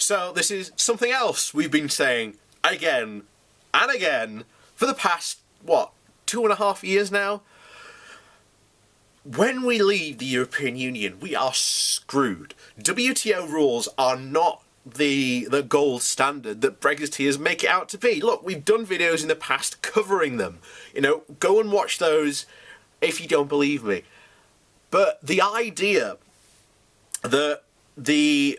So this is something else we've been saying again and again for the past, 2.5 years now? When we leave the European Union, we are screwed. WTO rules are not the gold standard that Brexiteers make it out to be. Look, we've done videos in the past covering them. Go and watch those if you don't believe me. But the idea that the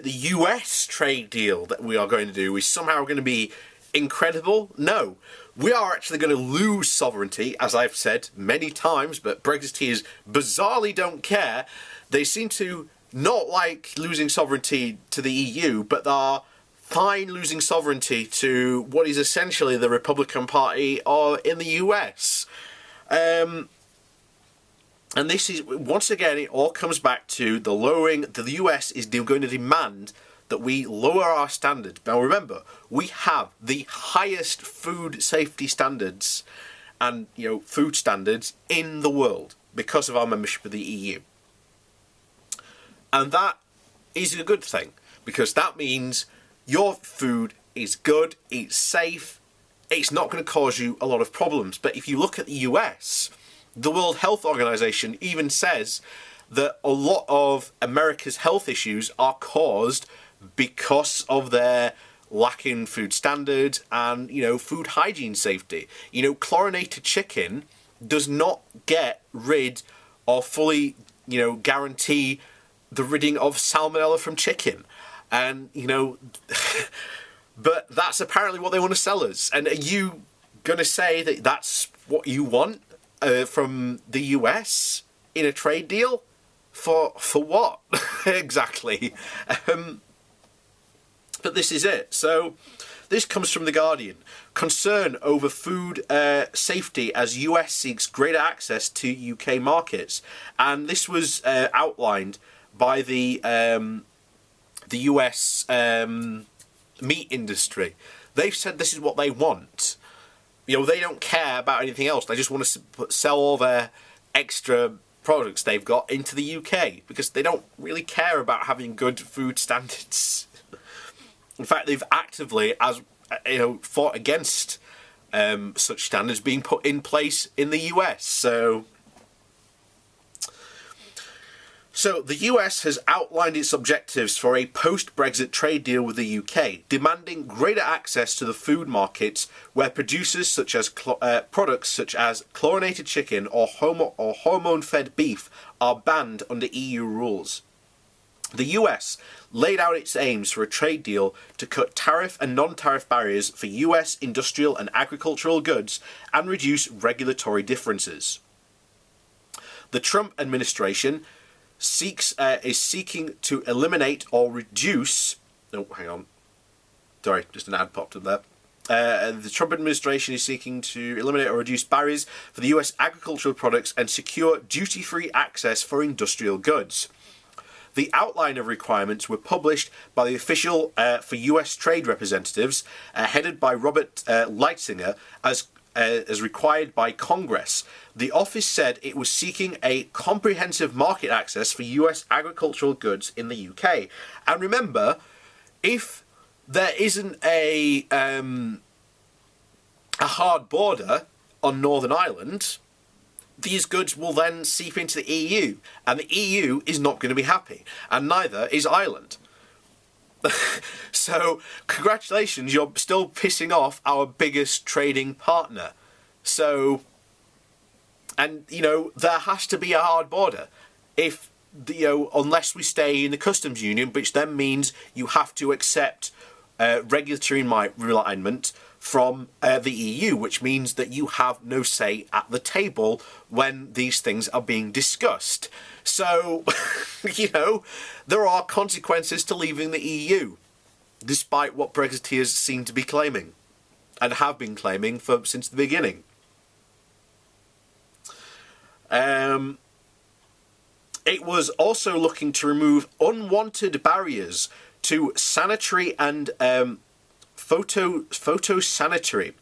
US trade deal that we are going to do is somehow going to be incredible, no. We are actually going to lose sovereignty, as I've said many times, but Brexiteers bizarrely don't care. They seem to not like losing sovereignty to the EU, but are fine losing sovereignty to what is essentially the Republican Party or in the US. And this is, once again, it all comes back to the lowering, the US is going to demand that we lower our standards. Now remember, we have the highest food safety standards and, food standards in the world because of our membership of the EU. And that is a good thing, because that means your food is good, it's safe, it's not going to cause you a lot of problems. But if you look at the US, the World Health Organization even says that a lot of America's health issues are caused because of their lacking food standards and, food hygiene safety. Chlorinated chicken does not get rid or fully, guarantee the ridding of salmonella from chicken. And, but that's apparently what they want to sell us. And are you going to say that that's what you want from the US in a trade deal? For what? Exactly. But this is it. So this comes from The Guardian. Concern over food safety as US seeks greater access to UK markets. And this was outlined by the US meat industry. They've said this is what they want. They don't care about anything else. They just want to sell all their extra products they've got into the UK because they don't really care about having good food standards. In fact, they've actively, fought against such standards being put in place in the US. So the US has outlined its objectives for a post-Brexit trade deal with the UK, demanding greater access to the food markets where producers such as products such as chlorinated chicken or hormone-fed beef are banned under EU rules. The US laid out its aims for a trade deal to cut tariff and non-tariff barriers for US industrial and agricultural goods and reduce regulatory differences. The Trump administration is seeking to eliminate or reduce... Oh, hang on. Sorry, just an ad popped up there. The Trump administration is seeking to eliminate or reduce barriers for the US agricultural products and secure duty-free access for industrial goods. The outline of requirements were published by the official for US trade representatives, headed by Robert Leitzinger, as required by Congress. The office said it was seeking a comprehensive market access for US agricultural goods in the UK. And remember, if there isn't a hard border on Northern Ireland, these goods will then seep into the EU, and the EU is not going to be happy, and neither is Ireland. So, congratulations, you're still pissing off our biggest trading partner. So, and, there has to be a hard border. If, unless we stay in the customs union, which then means you have to accept regulatory alignment from the EU, which means that you have no say at the table when these things are being discussed. So, there are consequences to leaving the EU, despite what Brexiteers seem to be claiming, and have been claiming since the beginning. It was also looking to remove unwanted barriers to sanitary and photosanitary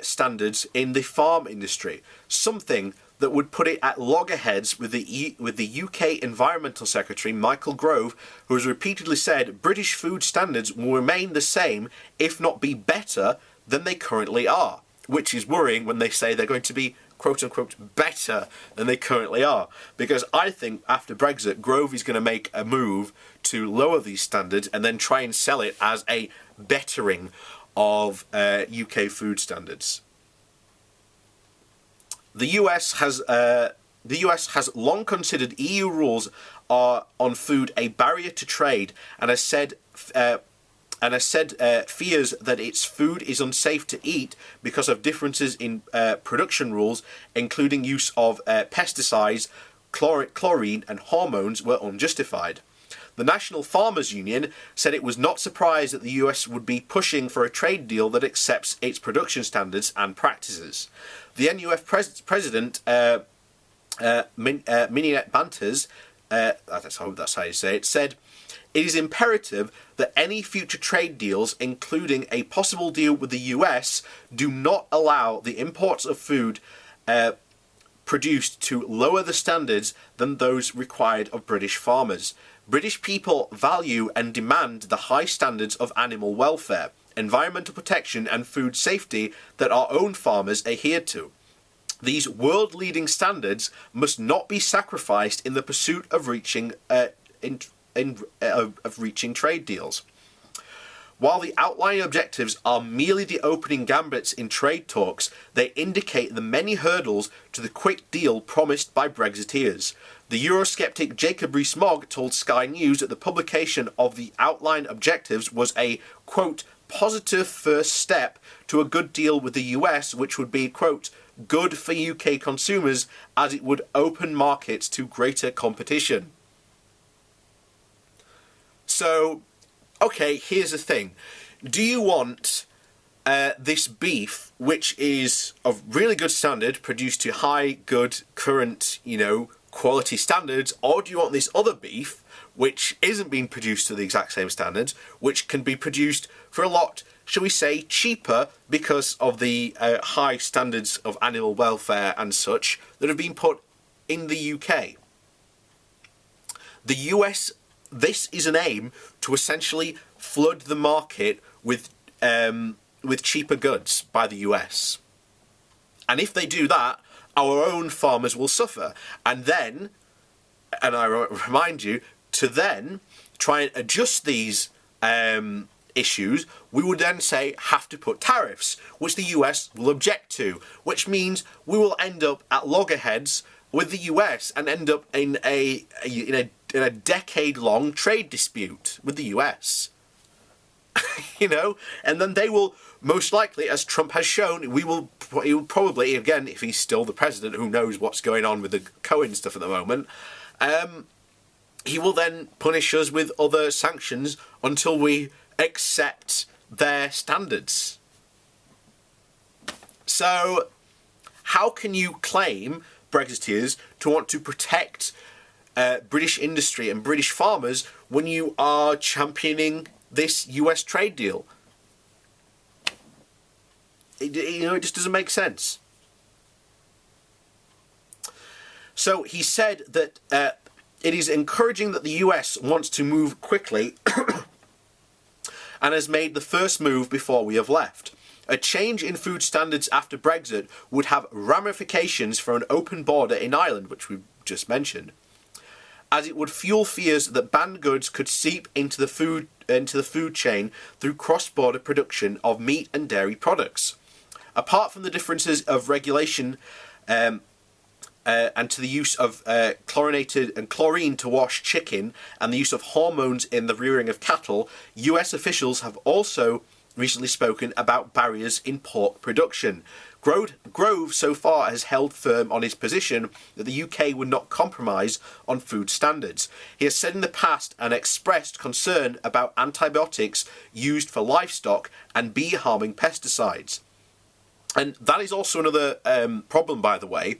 standards in the farm industry, something that would put it at loggerheads with the UK Environmental Secretary Michael Gove, who has repeatedly said British food standards will remain the same, if not be better, than they currently are, which is worrying when they say they're going to be quote-unquote better than they currently are. Because I think after Brexit, Grove is going to make a move to lower these standards and then try and sell it as a bettering of UK food standards. The US has long considered EU rules on food a barrier to trade, and has said fears that its food is unsafe to eat because of differences in production rules, including use of pesticides, chlorine and hormones, were unjustified. The National Farmers Union said it was not surprised that the US would be pushing for a trade deal that accepts its production standards and practices. The NUF president, Minette Banters, that's how you say it, said, "It is imperative that any future trade deals, including a possible deal with the US, do not allow the imports of food produced to lower the standards than those required of British farmers. British people value and demand the high standards of animal welfare, environmental protection and food safety that our own farmers adhere to. These world-leading standards must not be sacrificed in the pursuit of reaching trade deals." While the outlying objectives are merely the opening gambits in trade talks, they indicate the many hurdles to the quick deal promised by Brexiteers. The Eurosceptic Jacob Rees-Mogg told Sky News that the publication of the outline objectives was a, quote, positive first step to a good deal with the US, which would be, quote, good for UK consumers as it would open markets to greater competition. So, okay, here's the thing. Do you want this beef, which is of really good standard, produced to high, good, current, quality standards, or do you want this other beef, which isn't being produced to the exact same standards, which can be produced for a lot, shall we say, cheaper because of the high standards of animal welfare and such that have been put in the UK? The US, this is an aim to essentially flood the market with cheaper goods by the US. And if they do that, our own farmers will suffer. And then, and I remind you, to then try and adjust these issues, we would then say have to put tariffs, which the US will object to, which means we will end up at loggerheads with the US and end up in a decade-long trade dispute with the US. And then they will most likely, as Trump has shown, he will probably, again, if he's still the president, who knows what's going on with the Cohen stuff at the moment, he will then punish us with other sanctions until we accept their standards. So, how can you claim, Brexiteers, to want to protect British industry and British farmers when you are championing this US trade deal? It just doesn't make sense. So he said that it is encouraging that the US wants to move quickly and has made the first move before we have left. A change in food standards after Brexit would have ramifications for an open border in Ireland, which we just mentioned, as it would fuel fears that banned goods could seep into the food chain through cross-border production of meat and dairy products. Apart from the differences of regulation and to the use of chlorinated and chlorine to wash chicken and the use of hormones in the rearing of cattle, US officials have also recently spoken about barriers in pork production. Grove so far has held firm on his position that the UK would not compromise on food standards. He has said in the past and expressed concern about antibiotics used for livestock and bee-harming pesticides. And that is also another problem, by the way.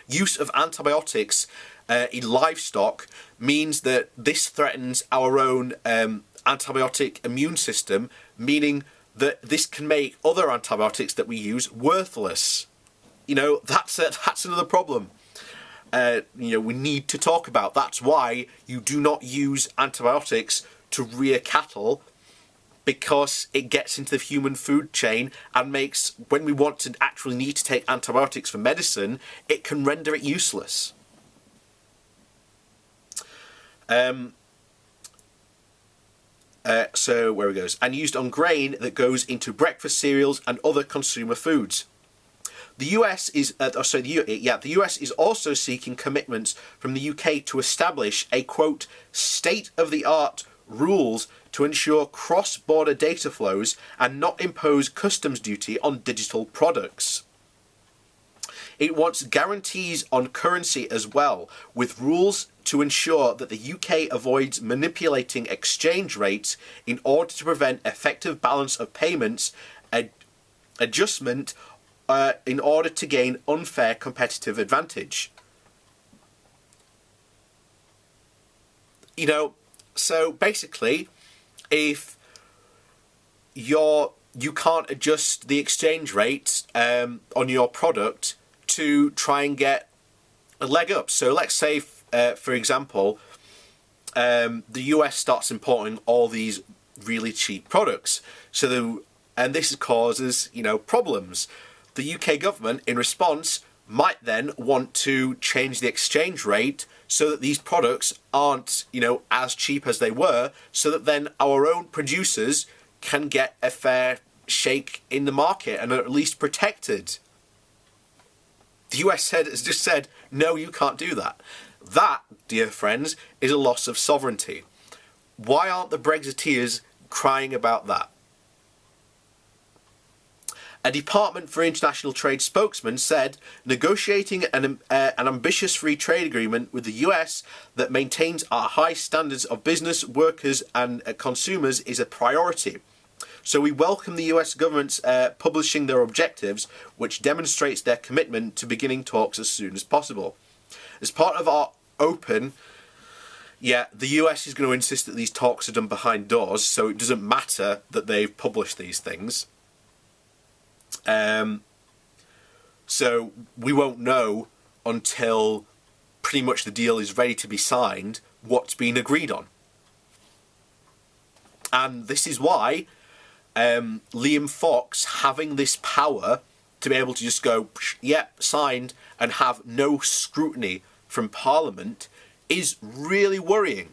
Use of antibiotics in livestock means that this threatens our own antibiotic immune system, meaning that this can make other antibiotics that we use worthless. That's another problem. we need to talk about. That's why you do not use antibiotics to rear cattle, because it gets into the human food chain and makes, when we want to actually need to take antibiotics for medicine, it can render it useless. So where it goes, and used on grain that goes into breakfast cereals and other consumer foods. The US is the US is also seeking commitments from the UK to establish a, quote, state-of-the-art rules to ensure cross-border data flows and not impose customs duty on digital products. It wants guarantees on currency as well, with rules to ensure that the UK avoids manipulating exchange rates in order to prevent effective balance of payments adjustment in order to gain unfair competitive advantage. So basically, if you can't adjust the exchange rate on your product to try and get a leg up. So let's say, for example, the US starts importing all these really cheap products. And this causes, problems. The UK government, in response, might then want to change the exchange rate so that these products aren't, as cheap as they were, so that then our own producers can get a fair shake in the market and are at least protected. The US has just said, no, you can't do that. That, dear friends, is a loss of sovereignty. Why aren't the Brexiteers crying about that? A Department for International Trade spokesman said negotiating an ambitious free trade agreement with the US that maintains our high standards of business, workers and consumers is a priority. So we welcome the US government's publishing their objectives, which demonstrates their commitment to beginning talks as soon as possible. As part of our open... the US is going to insist that these talks are done behind doors, so it doesn't matter that they've published these things. So we won't know until pretty much the deal is ready to be signed what's been agreed on. And this is why Liam Fox having this power to be able to just go, yep, signed, and have no scrutiny from Parliament is really worrying.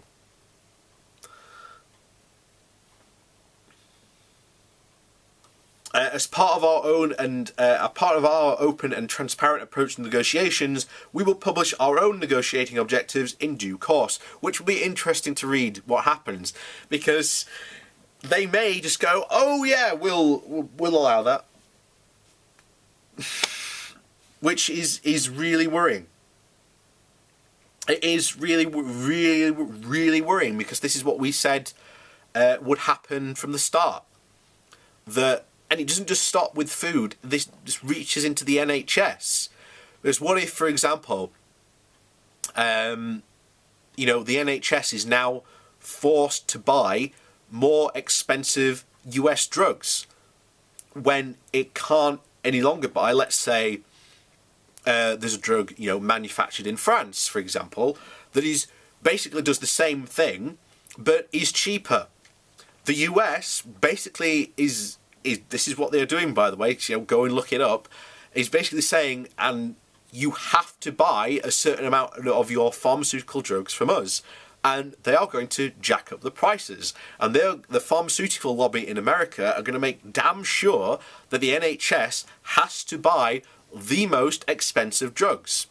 As part of our open and transparent approach to negotiations, we will publish our own negotiating objectives in due course, which will be interesting to read what happens, because they may just go, oh yeah, we'll allow that, which is really worrying. It is really, really, really worrying, because this is what we said would happen from the start. And it doesn't just stop with food, this just reaches into the NHS. Because what if, for example, the NHS is now forced to buy more expensive US drugs when it can't any longer buy, let's say, there's a drug, manufactured in France, for example, that is basically does the same thing, but is cheaper. The US basically is this is what they're doing, by the way, go and look it up, is basically saying, and you have to buy a certain amount of your pharmaceutical drugs from us, and they are going to jack up the prices. And the pharmaceutical lobby in America are going to make damn sure that the NHS has to buy the most expensive drugs.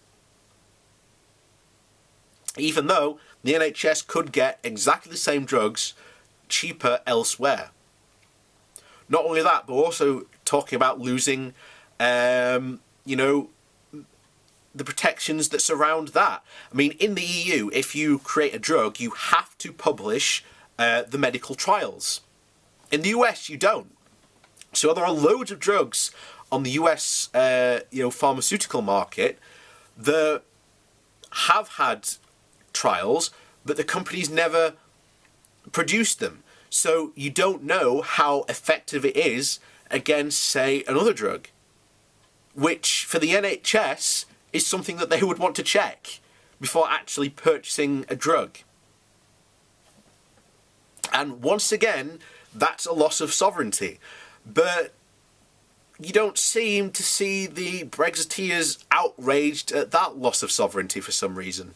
Even though the NHS could get exactly the same drugs cheaper elsewhere. Not only that, but we're also talking about losing, the protections that surround that. I mean, in the EU, if you create a drug, you have to publish the medical trials. In the US, you don't. So there are loads of drugs on the US, pharmaceutical market that have had trials, but the companies never produced them. So you don't know how effective it is against, say, another drug, which for the NHS is something that they would want to check before actually purchasing a drug. And once again, that's a loss of sovereignty. But you don't seem to see the Brexiteers outraged at that loss of sovereignty for some reason.